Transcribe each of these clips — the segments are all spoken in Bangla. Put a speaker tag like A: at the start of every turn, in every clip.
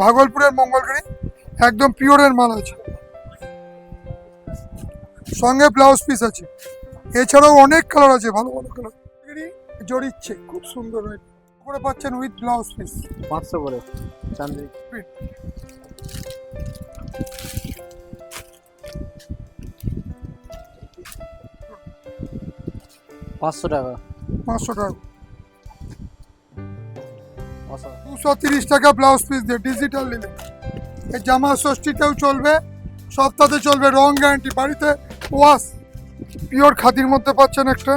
A: ভাগলপুরের মঙ্গলগিরি একদম পিওরের মাল আছে, সঙ্গে ব্লাউজ পিস আছে। এছাড়াও অনেক কালার আছে, ভালো ভালো কালার। জড়িচ্ছে খুব সুন্দর করে পাচ্ছেন উইথ ব্লাউজ পিস
B: 500 করে চান্দি। 500 টাকা
A: 500 টাকা,
B: আচ্ছা
A: 230 টাকা ব্লাউজ পিস দিয়ে ডিজিটাল নিলে। এই জামা ষষ্ঠীতেও চলবে, সপ্তাহে চলবে, রং গ্যারান্টি, বাড়িতে ওয়াশ। পিওর খাদির মধ্যে পাচ্ছেন একটা,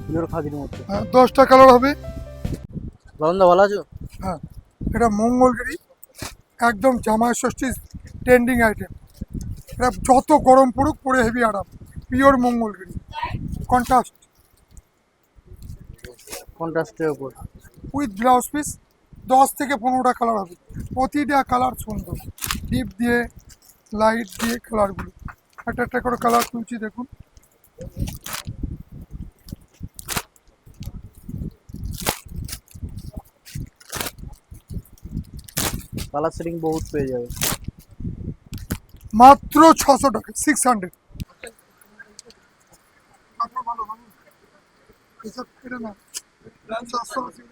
B: পিওর খাদির মধ্যে।
A: 10টা কালার হবে।
B: রন্দা ভালো আছো?
A: হ্যাঁ, এটা মঙ্গলগিরি একদম জামা ষষ্ঠী ট্রেন্ডিং আইটেম। এটা যত গরম পড়ুক পরে হেভি আরাম। পিওর মঙ্গলগিরি কন্ট্রাস্ট
B: কন্ট্রাস্টের উপর
A: উইথ ব্লাউজ পিস। 10 থেকে 15টা কালার হবে, প্রতিটা কালার সুন্দর, ডিপ দিয়ে লাইট দিয়ে কালারগুলো। একটা একটা করে কালার তুলছি দেখুন।
B: কালার সেটিং বহুত পেয়ে যাবে।
A: মাত্র 600 টাকা, 600। এসব কেটে না, 480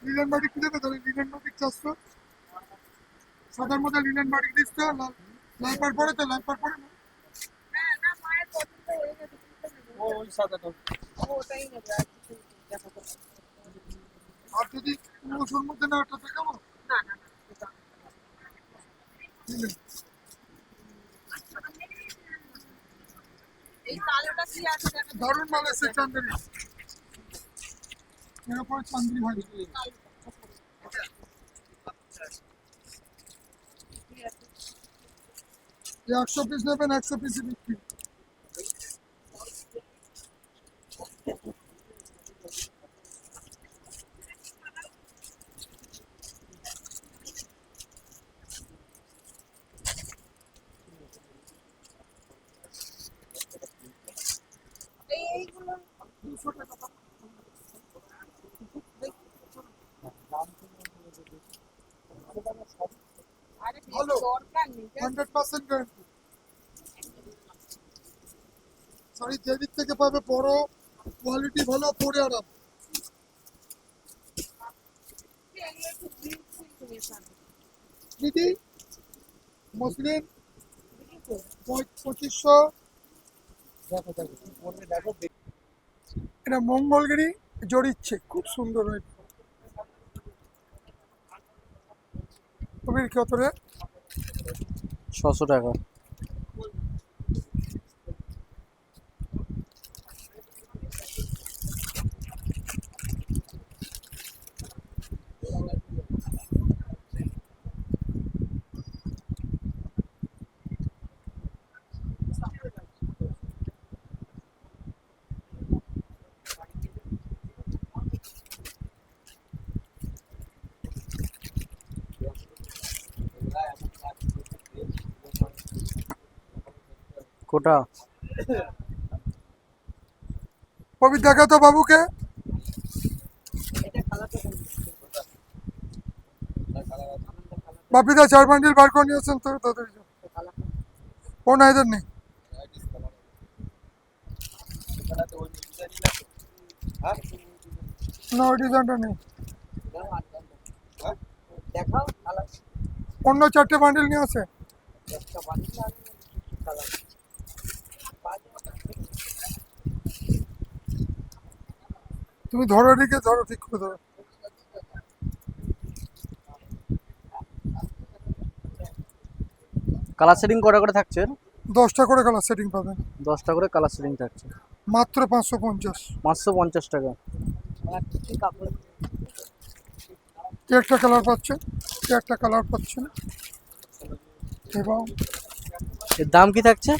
A: লিনেন বাটিক কি দেবে তাহলে? লিনেন বাটিক 400, সাদার মধ্যে লিনেন বাটিক দিস তো। লাল পাড় পরে তো, লাল পাড় পরে না।
B: ওই সাদাটা
A: আর যদি ওষুর মধ্যে না ওটা দেখাবো। লিনেন। দারুণ মাল এসে চান্দেরি, এরপরে চান্দেরি হয়। এই 100 পিস নেবেন, 100 পিসই বিক্রি।
C: এইগুলো
A: 200 টাকা
C: আরে
A: ভালো,
C: দরকার নেই
A: 100% গ্যারান্টি। শাড়ি যেদিক থেকে পাবে, বড় কোয়ালিটি ভালো, পরে আরাম।
C: এগুলো একটু ব্লিচ মেশানো
A: দিদি মসলিন 2500।
B: দেখো দেখো কি পড়বে দেখো।
A: এটা মঙ্গলগিরি জড়িচ্ছে খুব সুন্দর হয়েছে। কবির কত রে?
B: 600 টাকা। কোটা
A: কবির দেখা তো বাবুকে। বাপিদা 4 বান্ডিল বার করে নিয়েছেন তো তাদের। ও না, এদের নেই। না, ওই ডিজাইনটা নেই।
B: দেখাও
A: অন্য 4টে বান্ডিল নিয়ে আসে। তুমি ধরো, এদিকে ধরো, ঠিক করে ধরো।
B: কালার সেটিং কটা করে থাকছে?
A: 10টা করে কালার সেটিং পাবেন,
B: 10টা করে কালার সেটিং থাকছে,
A: মাত্র 550।
B: 550 টাকা।
A: একটা কালার পাচ্ছেন, একটা কালার পাচ্ছেন, এবং
B: এর দাম কি থাকছে?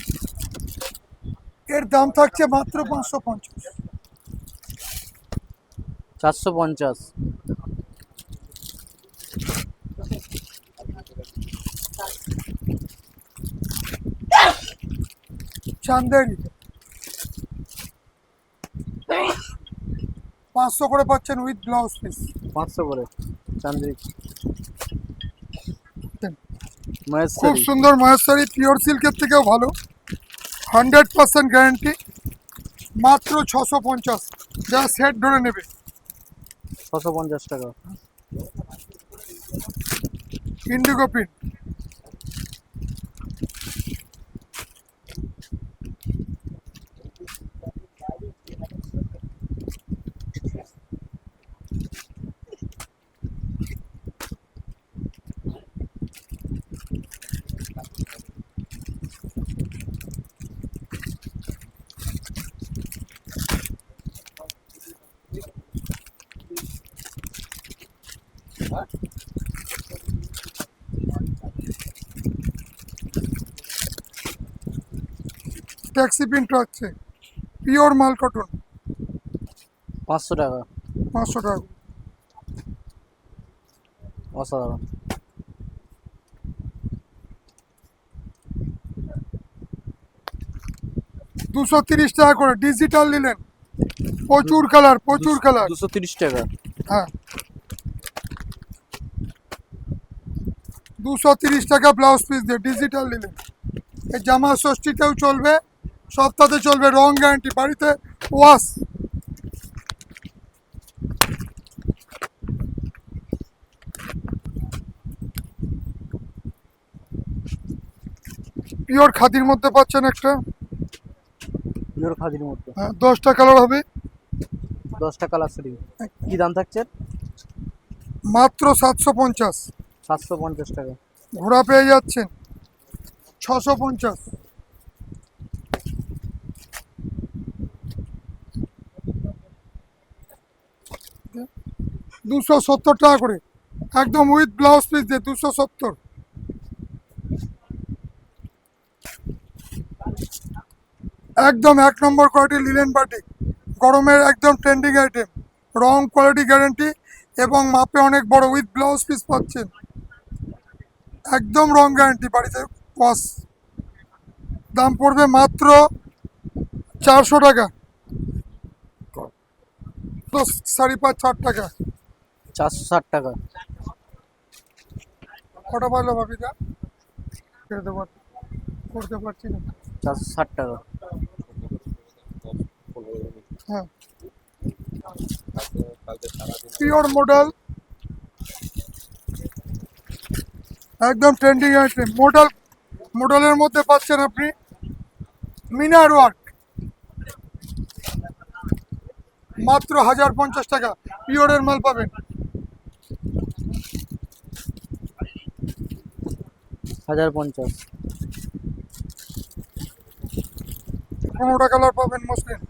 A: এর দাম থাকছে মাত্র 550।
B: 450।
A: চান্দেরি 500 করে পাচ্ছেন উইথ ব্লাউজ পিস।
B: 500 করে চান্দ্রিক
A: খুব
B: মহেশ্বরী
A: সুন্দর মহেশ্বরী, পিওর সিল্কের থেকেও ভালো, 100% গ্যারান্টি, মাত্র 650, যা সেট ধরে নেবে।
B: 650 টাকা।
A: ইন্ডিগো প্রিন্ট, ট্যাক্সি প্রিন্ট হচ্ছে, পিওর মাল কটন,
B: 500 টাকা।
A: 500 টাকা।
B: অসাধারণ।
A: 230 টাকা করে ডিজিটাল নিলেন, প্রচুর কালার, প্রচুর কালার।
B: 230 টাকা।
A: হ্যাঁ, 230 টাকা ব্লাউজ পিস দিয়ে ডিজিটাল নিলেন। এই জামা ষষ্ঠীতেও চলবে, সপ্তাহে চলবে, রং গ্যারান্টি, বাড়িতে ওয়াশ। পিওর খাদির মধ্যে পাচ্ছেন একটা,
B: পিওর খাদির মধ্যে।
A: হ্যাঁ, 10টা কালার হবে,
B: 10টা কালার সেটিং। কি দাম থাকছে?
A: মাত্র 750।
B: 750 টাকা।
A: ঘোড়া পেয়ে যাচ্ছেন 650। দুশো 70 টাকা করে, একদম উইথ ব্লাউজ পিস দিয়ে 270। একদম 1 নম্বর কোয়ালিটি লিলেন বাটিক, গরমের একদম ট্রেন্ডিং আইটেম, রং কোয়ালিটি গ্যারান্টি এবং মাপে অনেক বড়, উইথ ব্লাউজ পিস পাচ্ছেন, একদম রং গ্যারান্টি, বাড়িতে ওয়াশ। দাম পড়বে মাত্র 400 টাকা, তো 5.5-4 টাকা।
B: 460 টাকা।
A: কটা পারলো ভাবিদা? করতে পারছি না।
B: 460 টাকা।
A: হ্যাঁ, পিওর মডেল, একদম ট্রেন্ডিং আইটেম, মডেলের মধ্যে পাচ্ছেন আপনি মিনার ওয়ার্ক, মাত্র 1050 টাকা, পিওরের মাল পাবেন।
B: 1050।
A: 15টা কালার পাবেন মসলিন,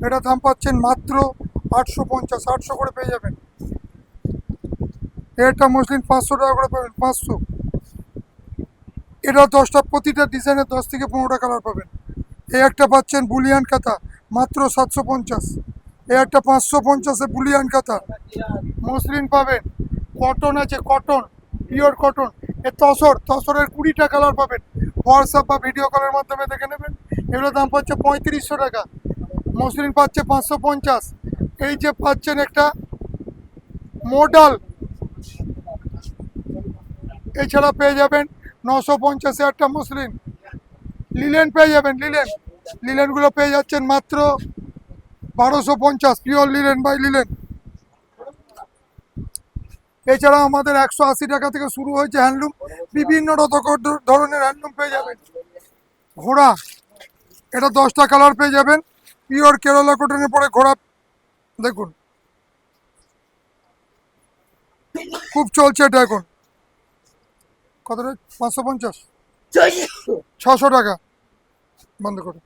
A: এটা দাম পাচ্ছেন মাত্র 850, 800 করে পেয়ে যাবেন। এটা মসলিন 500 টাকা করে পাবেন, 500। এটা 10টা, প্রতিটা ডিজাইনের 10 থেকে 15টা কালার পাবেন। এই একটা পাচ্ছেন বুলিয়ান কাতা, মাত্র 750। এই একটা 550-এ বুলিয়ান কাতা মসলিন পাবেন। কটন আছে, কটন, পিওর কটন, এ তসরের 20টা কালার পাবেন। হোয়াটসঅ্যাপ বা ভিডিও কলের মাধ্যমে দেখে নেবেন। এগুলোর দাম পাচ্ছে 3500 টাকা, মসলিন পাচ্ছে 550। এই যে পাচ্ছেন একটা মডেল, এছাড়া পেয়ে যাবেন 950-এ একটা মসলিন। লিলেন পেয়ে যাবেন, লিলেনগুলো পেয়ে যাচ্ছেন মাত্র 1250, পিওর লিলেন বাই লিলেন। এছাড়া আমাদের 180 টাকা থেকে শুরু হয়েছে হ্যান্ডলুম, বিভিন্ন ধরনের হ্যান্ডলুম পেয়ে যাবেন। ঘোড়া, এটা 10টা কালার পেয়ে যাবেন, পিওর কেরালা কটনের পরে ঘোড়া, দেখুন খুব চলছে এটা এখন। কত রে? 550, 600 টাকা, বন্ধ করো।